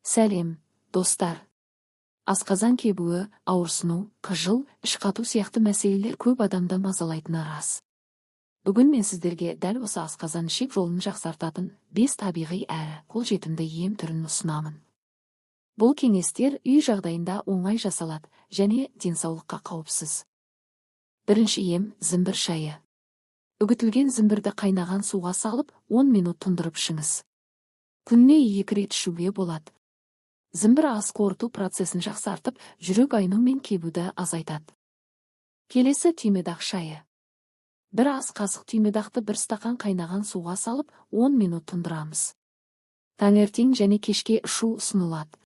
Сәлем, достар. Асқазан кебуі, ауырсыну, қыжыл, іш қату сияқты мәселелер көп адамды мазалайтыны рас. Бүгін мен сіздерге дәл осы асқазан ішек жолын жақсартатын 5 табиғи әрі қолжетімді ем түрін ұсынамын. Бұл кеңестер үй жағдайында оңай жасалады және денсаулыққа қауіпсіз. Бірінші ем – зімбір шайы. Үгітілген зімбірді қайнаған суға салып 10 минут тұндырып ішіңіз. Күніне 2 рет ішуге болады. Зімбір ас қорыту процесін жақсартып, жүрек айну мен кебуді азайтады. Келесі түймедақ шайы. Бір ас қасық түймедақты бір стақан қайнаған суға салып 10 минут тұндырамыз. Таңертең және кешке ішу ұсынылады.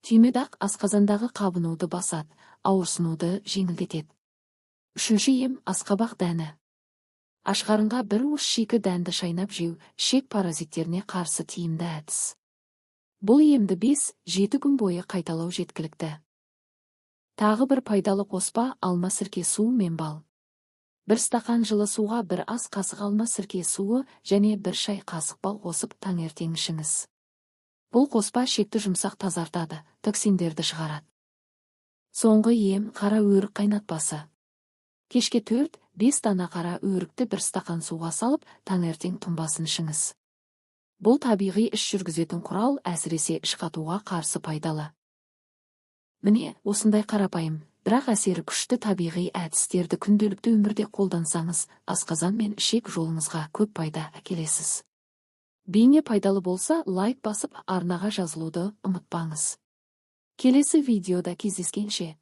Түймедақ асқазандағы қабынуды басады, ауырсынуды жеңілдетеді. Үшінші ем – асқабақ дәні. Ашқарынға бір уыс шикі дәнді шайнап жеу ішек паразиттеріне қарсы тиімді әдіс. Бұл емді 5-7 күн бойы қайталау жеткілікті. Тағы бір пайдалы қоспа алма сірке суы мен бал. Бір стақан жылы суға бір ас қасық алма сірке суы және бір шай қасық бал қосып таңертең ішіңіз. Бұл қоспа ішекті жұмсақ тазартады, токсиндерді шығарады. Соңғы ем – қара өрік қайнатпасы. Кешке 4-5 дана қара өрікті бір стақан суға салып, таңертең тұнбасын ішіңіз. Бұл табиғи іш жүргізетін құрал, әсіресе іш қатуға қарсы пайдалы. Міне, осындай қарапайым, бірақ әсері күшті табиғи әдістерді күнделікті өмірде қолдансаңыз, асқазан мен ішек жолыңызға көп пайда әкелесіз. Бейне пайдалы болса, лайк басып, арнаға жазылуды ұмытпаңыз. Келесі видеода кездескенше.